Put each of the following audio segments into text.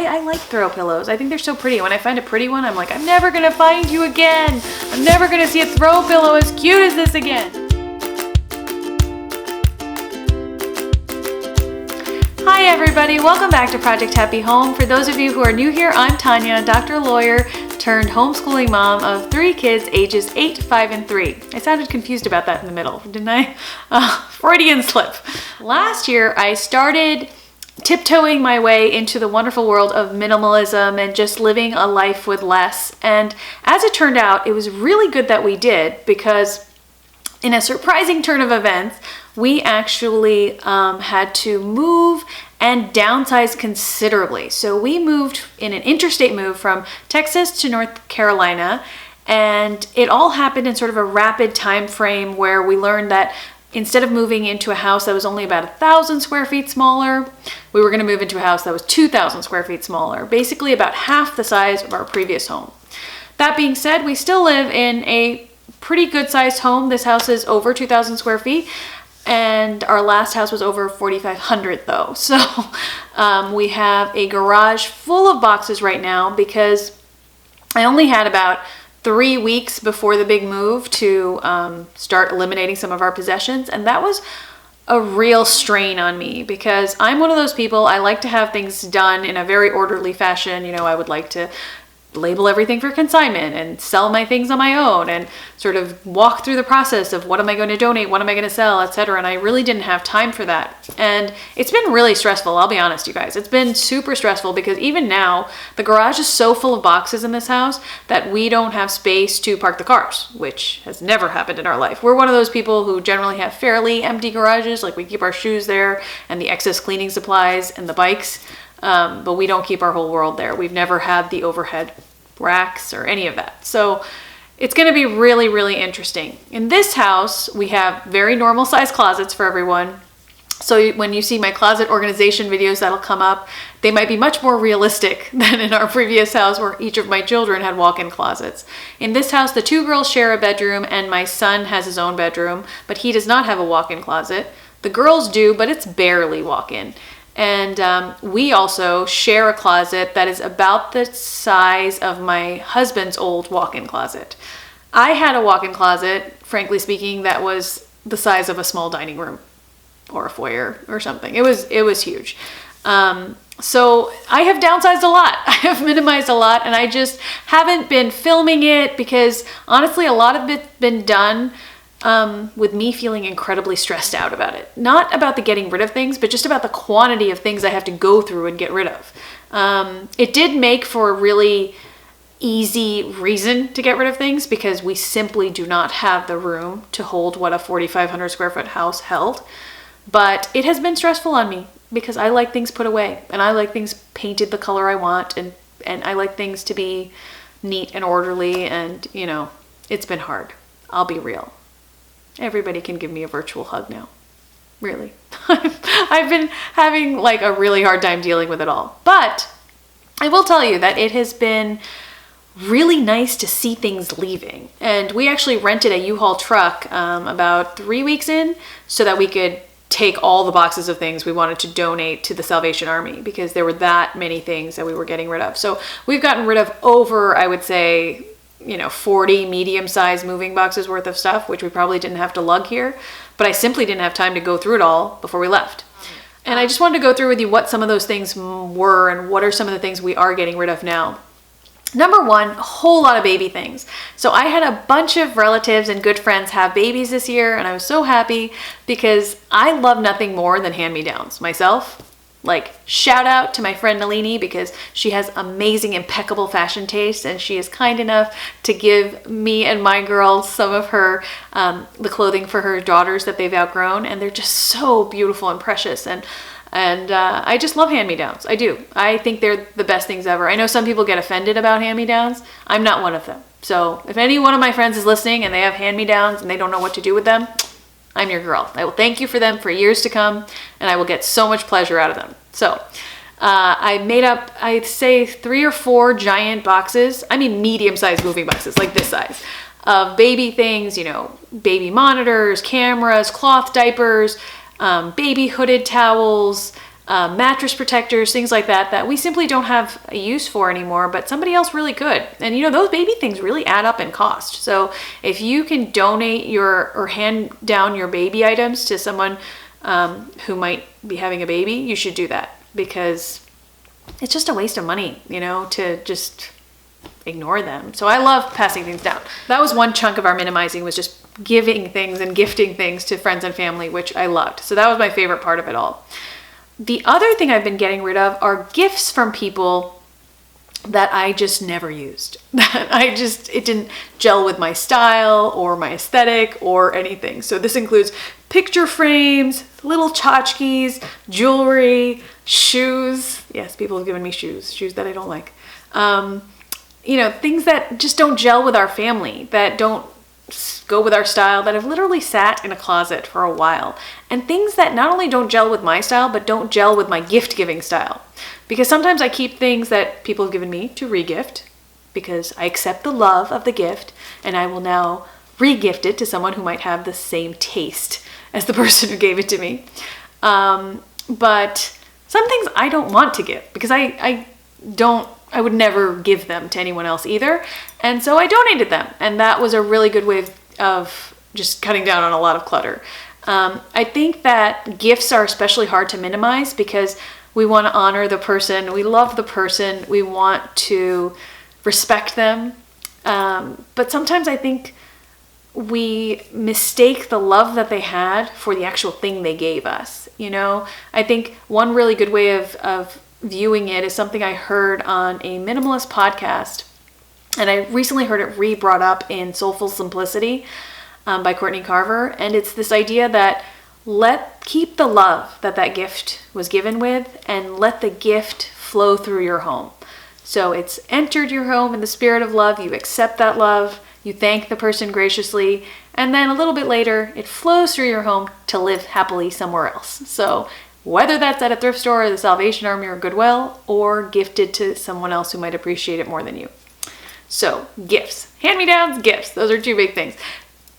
I like throw pillows. I think they're so pretty. When I find a pretty one, I'm like, I'm never gonna find you again. I'm never gonna see a throw pillow as cute as this again. Hi everybody, welcome back to Project Happy Home. For those of you who are new here, I'm Tanya, doctor lawyer turned homeschooling mom of 3 kids ages 8, 5, and 3. I sounded confused about that in the middle, didn't I? Freudian slip. Last year, I started tiptoeing my way into the wonderful world of minimalism and just living a life with less. And as it turned out, it was really good that we did, because in a surprising turn of events, we actually had to move and downsize considerably. So we moved in an interstate move from Texas to North Carolina, and it all happened in sort of a rapid time frame where we learned that instead of moving into a house that was only about 1,000 square feet smaller, we were going to move into a house that was 2,000 square feet smaller, basically about half the size of our previous home. That being said, we still live in a pretty good sized home. This house is over 2,000 square feet. And our last house was over 4,500 though. So we have a garage full of boxes right now because I only had about 3 weeks before the big move to start eliminating some of our possessions. And that was a real strain on me because I'm one of those people, I like to have things done in a very orderly fashion. You know, I would like to label everything for consignment and sell my things on my own and sort of walk through the process of what am I going to donate, what am I going to sell, etc. And I really didn't have time for that. And it's been really stressful, I'll be honest, you guys. It's been super stressful because even now, the garage is so full of boxes in this house that we don't have space to park the cars, which has never happened in our life. We're one of those people who generally have fairly empty garages, like we keep our shoes there and the excess cleaning supplies and the bikes. But we don't keep our whole world there. We've never had the overhead racks or any of that. So it's going to be really, really interesting. In this house, we have very normal size closets for everyone. So when you see my closet organization videos that'll come up, they might be much more realistic than in our previous house where each of my children had walk-in closets. In this house, the 2 girls share a bedroom and my son has his own bedroom, but he does not have a walk-in closet. The girls do, but it's barely walk-in. And we also share a closet that is about the size of my husband's old walk-in closet. I had a walk-in closet, frankly speaking, that was the size of a small dining room or a foyer or something. It was huge. So I have downsized a lot. I have minimized a lot, and I just haven't been filming it because honestly, a lot of it's been done with me feeling incredibly stressed out about it. Not about the getting rid of things, but just about the quantity of things I have to go through and get rid of. It did make for a really easy reason to get rid of things because we simply do not have the room to hold what a 4,500 square foot house held. But it has been stressful on me because I like things put away and I like things painted the color I want and I like things to be neat and orderly, and you know, it's been hard. I'll be real. Everybody can give me a virtual hug now. Really. I've been having like a really hard time dealing with it all. But I will tell you that it has been really nice to see things leaving. And we actually rented a U-Haul truck about 3 weeks in so that we could take all the boxes of things we wanted to donate to the Salvation Army because there were that many things that we were getting rid of. So we've gotten rid of over, I would say, 40 medium-sized moving boxes worth of stuff, which we probably didn't have to lug here, but I simply didn't have time to go through it all before we left. And I just wanted to go through with you what some of those things were and what are some of the things we are getting rid of now. Number one, a whole lot of baby things. So I had a bunch of relatives and good friends have babies this year, and I was so happy because I love nothing more than hand-me-downs myself. Like, shout out to my friend Nalini because she has amazing, impeccable fashion taste, and she is kind enough to give me and my girls some of her, the clothing for her daughters that they've outgrown, and they're just so beautiful and precious, and I just love hand-me-downs. I do. I think they're the best things ever. I know some people get offended about hand-me-downs. I'm not one of them. So if any one of my friends is listening and they have hand-me-downs and they don't know what to do with them, I'm your girl. I will thank you for them for years to come, and I will get so much pleasure out of them. So I made up, I'd say 3 or 4 giant boxes, I mean medium-sized moving boxes, like this size, of baby things, baby monitors, cameras, cloth diapers, baby hooded towels, mattress protectors, things like that, that we simply don't have a use for anymore, but somebody else really could. And those baby things really add up in cost. So if you can donate or hand down your baby items to someone who might be having a baby, you should do that, because it's just a waste of money, to just ignore them. So I love passing things down. That was one chunk of our minimizing, was just giving things and gifting things to friends and family, which I loved. So that was my favorite part of it all. The other thing I've been getting rid of are gifts from people that I just never used. It didn't gel with my style or my aesthetic or anything. So this includes picture frames, little tchotchkes, jewelry, shoes. Yes, people have given me shoes that I don't like. Things that just don't gel with our family, that don't go with our style, that have literally sat in a closet for a while. And things that not only don't gel with my style, but don't gel with my gift giving style. Because sometimes I keep things that people have given me to regift, because I accept the love of the gift, and I will now regift it to someone who might have the same taste as the person who gave it to me. But some things I don't want to give, because I would never give them to anyone else either. And so I donated them. And that was a really good way of just cutting down on a lot of clutter. I think that gifts are especially hard to minimize, because we want to honor the person. We love the person. We want to respect them. But sometimes I think we mistake the love that they had for the actual thing they gave us. I think one really good way of viewing it is something I heard on a Minimalist podcast, and I recently heard it re-brought up in Soulful Simplicity by Courtney Carver. And it's this idea that keep the love that gift was given with, and let the gift flow through your home. So it's entered your home in the spirit of love. You accept that love. You thank the person graciously. And then a little bit later, it flows through your home to live happily somewhere else. So whether that's at a thrift store or the Salvation Army or Goodwill, or gifted to someone else who might appreciate it more than you. So gifts, hand-me-downs, gifts. Those are two big things.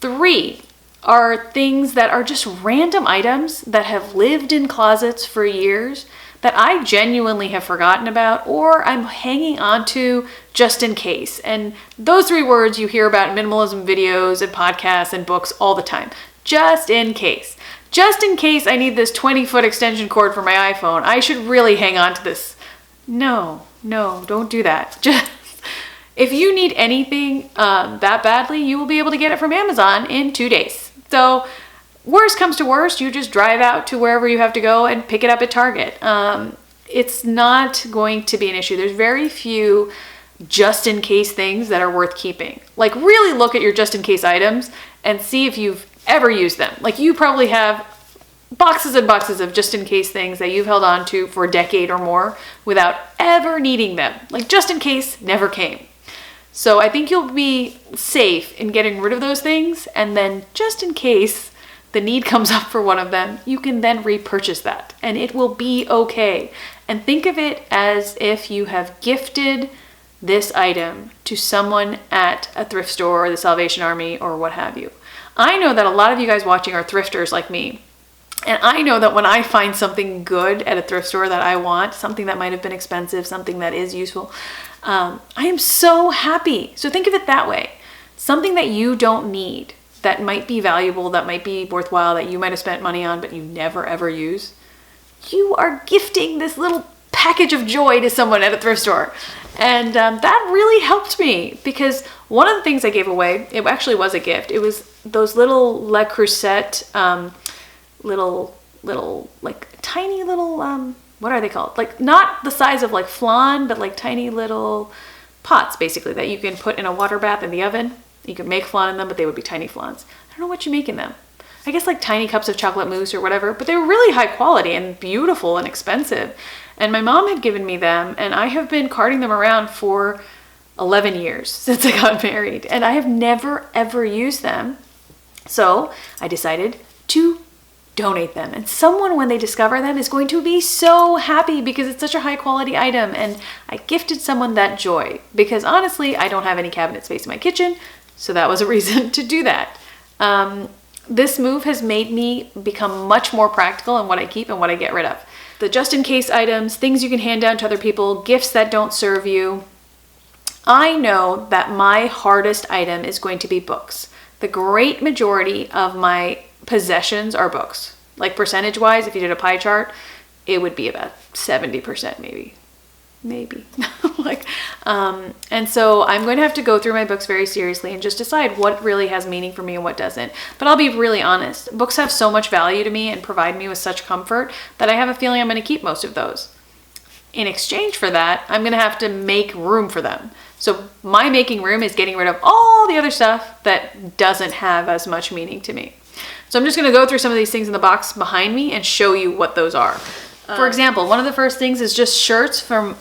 3 are things that are just random items that have lived in closets for years that I genuinely have forgotten about, or I'm hanging on to just in case. And those 3 words you hear about in minimalism videos and podcasts and books all the time. Just in case. Just in case I need this 20-foot extension cord for my iPhone, I should really hang on to this. No, don't do that. Just if you need anything that badly, you will be able to get it from Amazon in 2 days. So worst comes to worst, you just drive out to wherever you have to go and pick it up at Target. It's not going to be an issue. There's very few just in case things that are worth keeping. Like, really look at your just in case items and see if you've ever used them. Like, you probably have boxes and boxes of just in case things that you've held on to for a decade or more without ever needing them. Like, just in case never came. So I think you'll be safe in getting rid of those things, and then just in case the need comes up for one of them, you can then repurchase that, and it will be okay. And think of it as if you have gifted this item to someone at a thrift store or the Salvation Army or what have you. I know that a lot of you guys watching are thrifters like me. And I know that when I find something good at a thrift store that I want, something that might have been expensive, something that is useful, I am so happy. So think of it that way. Something that you don't need, that might be valuable, that might be worthwhile, that you might have spent money on, but you never ever use. You are gifting this little package of joy to someone at a thrift store. And that really helped me, because one of the things I gave away, it actually was a gift. It was those little Le Creuset, little, like tiny little, what are they called? Like, not the size of like flan, but like tiny little pots, basically, that you can put in a water bath in the oven. You can make flan in them, but they would be tiny flans. I don't know what you make in them. I guess like tiny cups of chocolate mousse or whatever, but they were really high quality and beautiful and expensive. And my mom had given me them, and I have been carting them around for 11 years since I got married, and I have never ever used them. So I decided to donate them, and someone, when they discover them, is going to be so happy because it's such a high quality item. And I gifted someone that joy, because honestly, I don't have any cabinet space in my kitchen, so that was a reason to do that. This move has made me become much more practical in what I keep and what I get rid of. the just in case items, things you can hand down to other people, gifts that don't serve you. I know that my hardest item is going to be books. The great majority of my possessions are books. Like percentage wise, if you did a pie chart, it would be about 70% maybe. And so I'm going to have to go through my books very seriously and just decide what really has meaning for me and what doesn't. But I'll be really honest. Books have so much value to me and provide me with such comfort that I have a feeling I'm going to keep most of those. In exchange for that, I'm going to have to make room for them. So my making room is getting rid of all the other stuff that doesn't have as much meaning to me. So I'm just going to go through some of these things in the box behind me and show you what those are. For example, one of the first things is just shirts from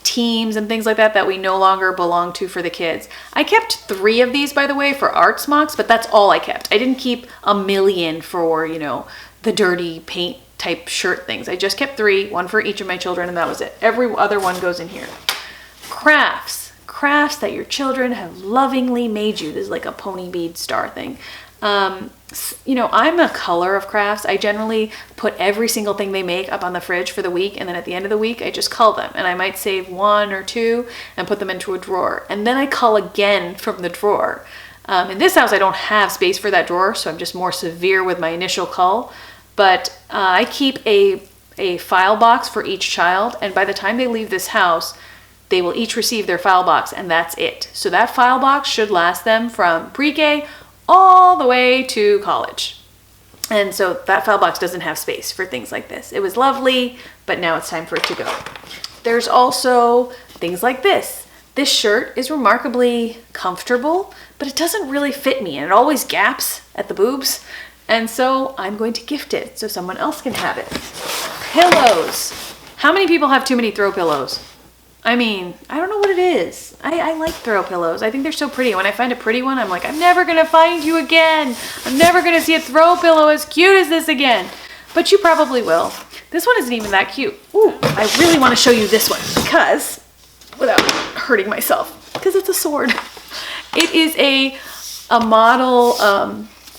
teams and things like that we no longer belong to for the kids. I kept 3 of these, by the way, for art smocks, but that's all I kept. I didn't keep a million for, the dirty paint type shirt things. I just kept 3, 1 for each of my children, and that was it. Every other one goes in here. Crafts that your children have lovingly made you. This is like a pony bead star thing. I'm a color of crafts. I generally put every single thing they make up on the fridge for the week, and then at the end of the week I just cull them, and I might save 1 or 2 and put them into a drawer, and then I cull again from the drawer. In this house I don't have space for that drawer, so I'm just more severe with my initial cull, but I keep a file box for each child, and by the time they leave this house they will each receive their file box, and that's it. So that file box should last them from pre-K all the way to college. And so that file box doesn't have space for things like this. It was lovely, but now it's time for it to go. There's also things like this. This shirt is remarkably comfortable, but it doesn't really fit me, and it always gaps at the boobs. And so I'm going to gift it so someone else can have it. Pillows. How many people have too many throw pillows? I don't know what it is. I like throw pillows. I think they're so pretty. When I find a pretty one, I'm like, I'm never going to find you again. I'm never going to see a throw pillow as cute as this again. But you probably will. This one isn't even that cute. Ooh, I really want to show you this one because, without hurting myself, because it's a sword. It is a model,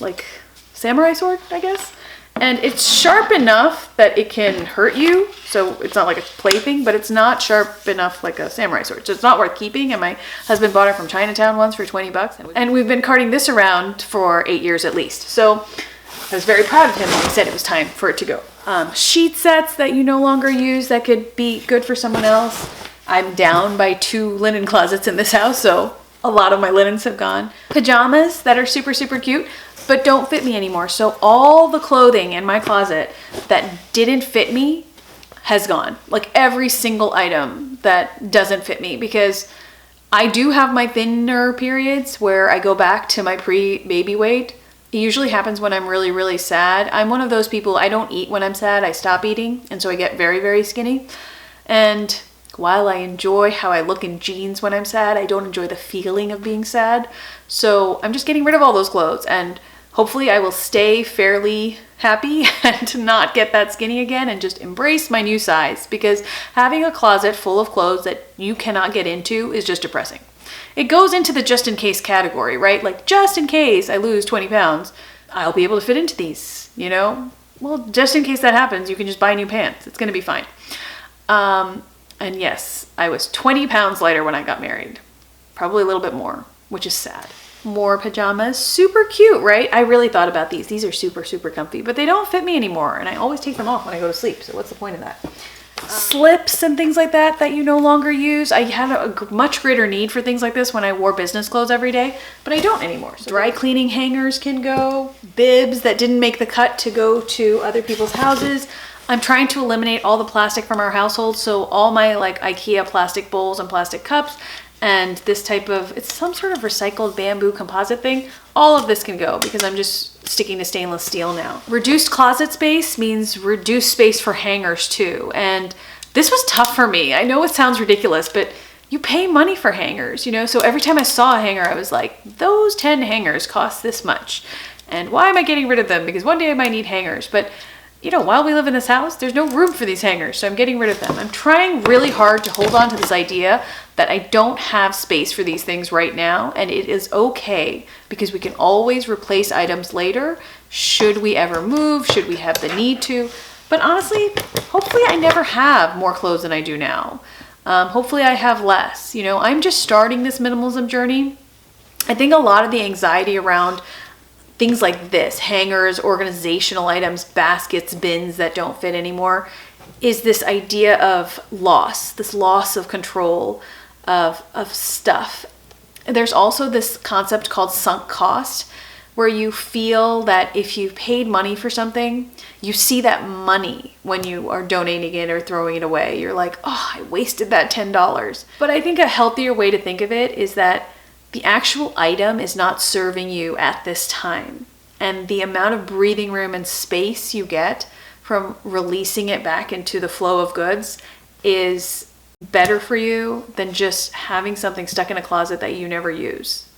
like samurai sword, I guess. And it's sharp enough that it can hurt you. So it's not like a plaything, but it's not sharp enough like a samurai sword. So it's not worth keeping. And my husband bought it from Chinatown once for 20 bucks. And we've been carting this around for 8 years at least. So I was very proud of him when he said it was time for it to go. Sheet sets that you no longer use that could be good for someone else. I'm down by 2 linen closets in this house, so a lot of my linens have gone. Pajamas that are super, super cute, but don't fit me anymore. So all the clothing in my closet that didn't fit me has gone. Like every single item that doesn't fit me, because I do have my thinner periods where I go back to my pre-baby weight. It usually happens when I'm really, really sad. I'm one of those people, I don't eat when I'm sad. I stop eating, and so I get very, very skinny. And while I enjoy how I look in jeans when I'm sad, I don't enjoy the feeling of being sad. So I'm just getting rid of all those clothes, and hopefully I will stay fairly happy and not get that skinny again and just embrace my new size, because having a closet full of clothes that you cannot get into is just depressing. It goes into the just in case category, right? Like, just in case I lose 20 pounds, I'll be able to fit into these, Well, just in case that happens, you can just buy new pants. It's going to be fine. And yes, I was 20 pounds lighter when I got married. Probably a little bit more, which is sad. More pajamas, super cute, right? I really thought about these. These are super, super comfy, but they don't fit me anymore, and I always take them off when I go to sleep, so what's the point of that? Slips and things like that you no longer use. I had a much greater need for things like this when I wore business clothes every day, but I don't anymore. So dry cleaning hangers can go. Bibs that didn't make the cut to go to other people's houses. I'm trying to eliminate all the plastic from our household, so all my like IKEA plastic bowls and plastic cups and this type of, it's some sort of recycled bamboo composite thing, all of this can go because I'm just sticking to stainless steel now. Reduced closet space means reduced space for hangers too. And this was tough for me. I know it sounds ridiculous, but you pay money for hangers, So every time I saw a hanger, I was like, those 10 hangers cost this much. And why am I getting rid of them? Because one day I might need hangers. But while we live in this house, there's no room for these hangers, so I'm getting rid of them. I'm trying really hard to hold on to this idea that I don't have space for these things right now, and it is okay because we can always replace items later should we ever move, should we have the need to. But honestly, hopefully I never have more clothes than I do now. Hopefully I have less. You know, I'm just starting this minimalism journey. I think a lot of the anxiety around things like this, hangers, organizational items, baskets, bins that don't fit anymore, is this idea of loss, this loss of control of stuff. There's also this concept called sunk cost, where you feel that if you've paid money for something, you see that money when you are donating it or throwing it away. You're like, oh, I wasted that $10. But I think a healthier way to think of it is that the actual item is not serving you at this time. And the amount of breathing room and space you get from releasing it back into the flow of goods is better for you than just having something stuck in a closet that you never use.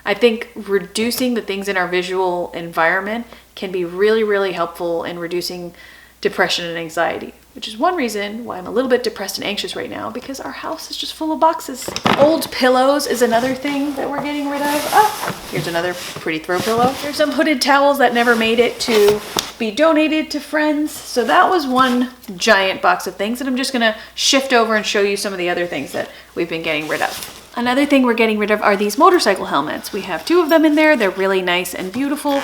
I think reducing the things in our visual environment can be really, really helpful in reducing depression and anxiety, which is one reason why I'm a little bit depressed and anxious right now, because our house is just full of boxes. Old pillows is another thing that we're getting rid of. Oh, here's another pretty throw pillow. There's some hooded towels that never made it to be donated to friends. So that was one giant box of things, and I'm just gonna shift over and show you some of the other things that we've been getting rid of. Another thing we're getting rid of are these motorcycle helmets. We have 2 of them in there. They're really nice and beautiful,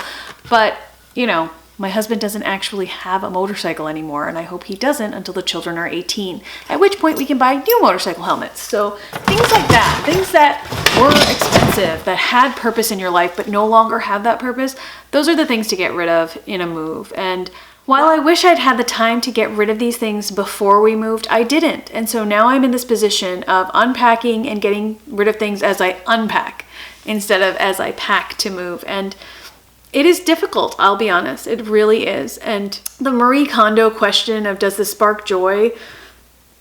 but you know, my husband doesn't actually have a motorcycle anymore, and I hope he doesn't until the children are 18, at which point we can buy new motorcycle helmets. So things like that, things that were expensive, that had purpose in your life but no longer have that purpose, those are the things to get rid of in a move. And while I wish I'd had the time to get rid of these things before we moved, I didn't. And so now I'm in this position of unpacking and getting rid of things as I unpack instead of as I pack to move. And it is difficult, I'll be honest. It really is. And the Marie Kondo question of does this spark joy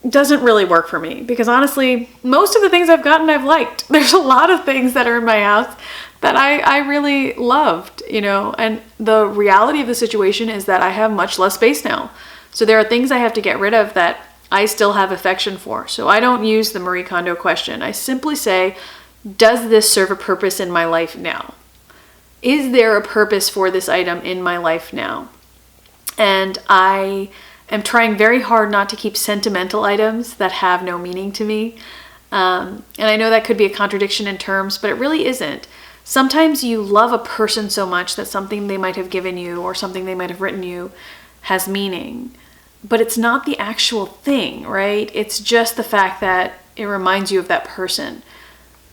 doesn't really work for me, because honestly, most of the things I've gotten I've liked. There's a lot of things that are in my house that I really loved, you know, and the reality of the situation is that I have much less space now. So there are things I have to get rid of that I still have affection for. So I don't use the Marie Kondo question. I simply say, does this serve a purpose in my life now? Is there a purpose for this item in my life now? And I am trying very hard not to keep sentimental items that have no meaning to me. And I know that could be a contradiction in terms, but it really isn't. Sometimes you love a person so much that something they might have given you or something they might have written you has meaning. But it's not the actual thing, right? It's just the fact that it reminds you of that person.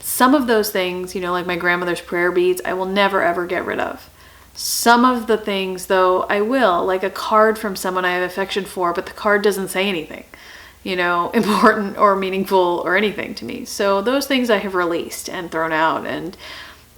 Some of those things, you know, like my grandmother's prayer beads, I will never ever get rid of. Some of the things, though, I will, like a card from someone I have affection for, but the card doesn't say anything, you know, important or meaningful or anything to me. So those things I have released and thrown out, and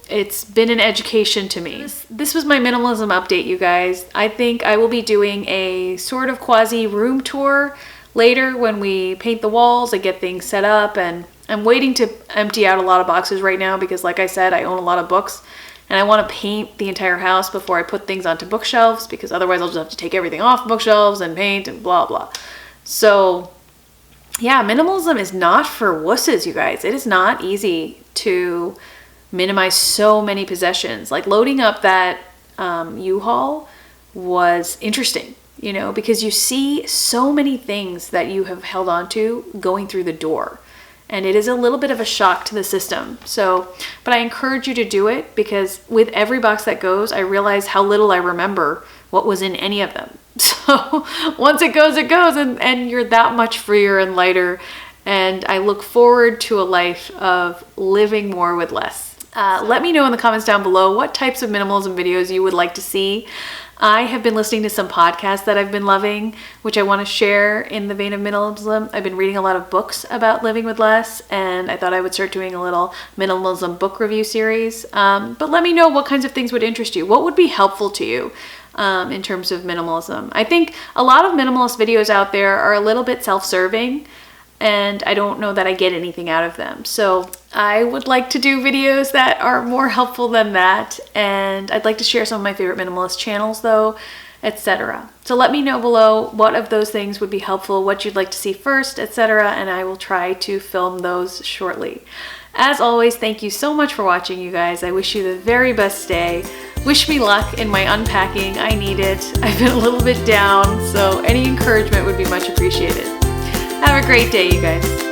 it's been an education to me. This was my minimalism update, you guys. I think I will be doing a sort of quasi room tour later when we paint the walls and get things set up, and I'm waiting to empty out a lot of boxes right now because, like I said, I own a lot of books and I want to paint the entire house before I put things onto bookshelves, because otherwise I'll just have to take everything off bookshelves and paint and blah blah. So yeah, minimalism is not for wusses, you guys. It is not easy to minimize so many possessions. Like loading up that U-Haul was interesting, you know, because you see so many things that you have held on to going through the door. And it is a little bit of a shock to the system. So, but I encourage you to do it, because with every box that goes, I realize how little I remember what was in any of them. So once it goes, and you're that much freer and lighter. And I look forward to a life of living more with less. Let me know in the comments down below what types of minimalism videos you would like to see. I have been listening to some podcasts that I've been loving, which I want to share in the vein of minimalism. I've been reading a lot of books about living with less, and I thought I would start doing a little minimalism book review series. But let me know what kinds of things would interest you. What would be helpful to you in terms of minimalism? I think a lot of minimalist videos out there are a little bit self-serving, and I don't know that I get anything out of them. So I would like to do videos that are more helpful than that. And I'd like to share some of my favorite minimalist channels though. etc. So let me know below what of those things would be helpful, what you'd like to see first, etc., and I will try to film those shortly. As always, thank you so much for watching, you guys. I wish you the very best day. Wish me luck in my unpacking. I need it. I've been a little bit down, so any encouragement would be much appreciated. Have a great day, you guys.